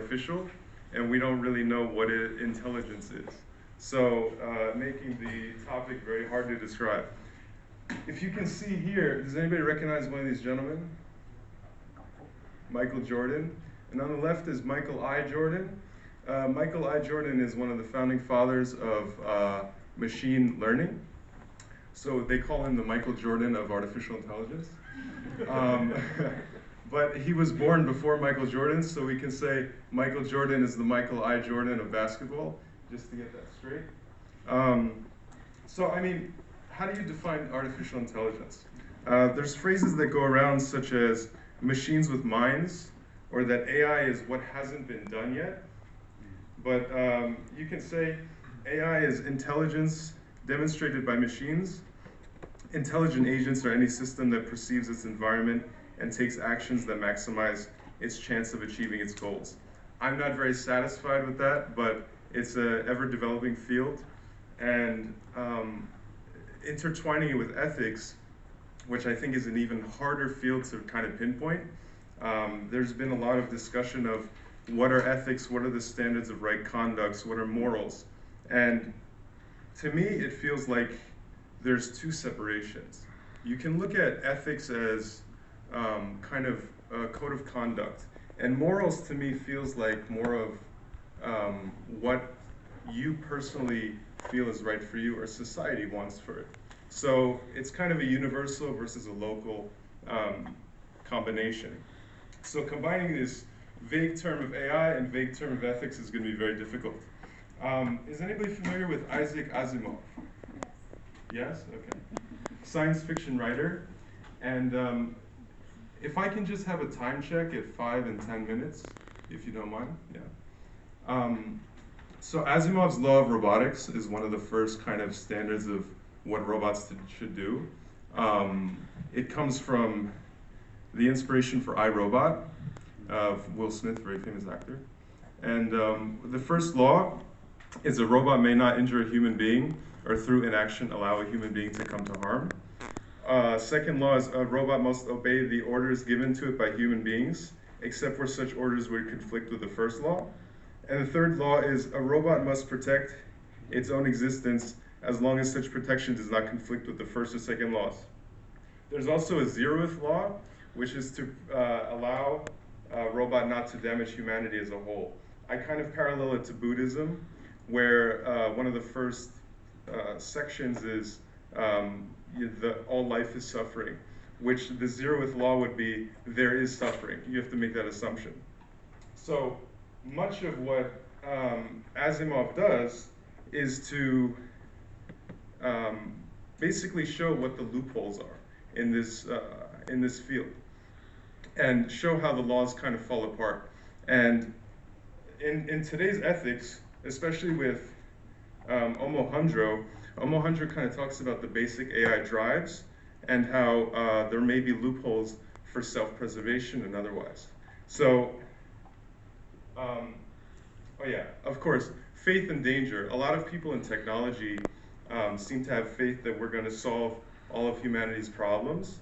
artificial, and we don't really know what intelligence is. So making the topic very hard to describe. If you can see here, does anybody recognize one of these gentlemen? Michael Jordan. And on the left is Michael I. Jordan. Michael I. Jordan is one of the founding fathers of machine learning. So they call him the Michael Jordan of artificial intelligence. But he was born before Michael Jordan, so we can say Michael Jordan is the Michael I. Jordan of basketball, just to get that straight. So I mean, how do you define artificial intelligence? There's phrases that go around such as machines with minds, or that AI is what hasn't been done yet. But you can say AI is intelligence demonstrated by machines. Intelligent agents are any system that perceives its environment and takes actions that maximize its chance of achieving its goals. I'm not very satisfied with that, but it's an ever-developing field. And intertwining it with ethics, which I think is an even harder field to kind of pinpoint. There's been a lot of discussion of what are ethics, what are the standards of right conducts, what are morals. And to me, it feels like there's two separations. You can look at ethics as kind of a code of conduct. And morals to me feels like more of what you personally feel is right for you or society wants for it. So it's kind of a universal versus a local combination. So combining this vague term of AI and vague term of ethics is going to be very difficult. Is anybody familiar with Isaac Asimov? Yes? Okay. Science fiction writer. And if I can just have a time check at 5 and 10 minutes, if you don't mind. Yeah. So Asimov's law of robotics is one of the first kind of standards of what robots should do. It comes from the inspiration for I, Robot of Will Smith, very famous actor. And the first law is a robot may not injure a human being or through inaction allow a human being to come to harm. Second law is a robot must obey the orders given to it by human beings, except where such orders would conflict with the first law. And the third law is a robot must protect its own existence as long as such protection does not conflict with the first or second laws. There's also a zeroth law, which is to allow a robot not to damage humanity as a whole. I kind of parallel it to Buddhism, where one of the first sections is all life is suffering, which the zeroth law would be there is suffering. You have to make that assumption. So much of what Asimov does is to basically show what the loopholes are in this field and show how the laws kind of fall apart. And in today's ethics, especially with Omohundro kind of talks about the basic AI drives and how there may be loopholes for self-preservation and otherwise. So, oh yeah, of course, faith and danger. A lot of people in technology seem to have faith that we're going to solve all of humanity's problems.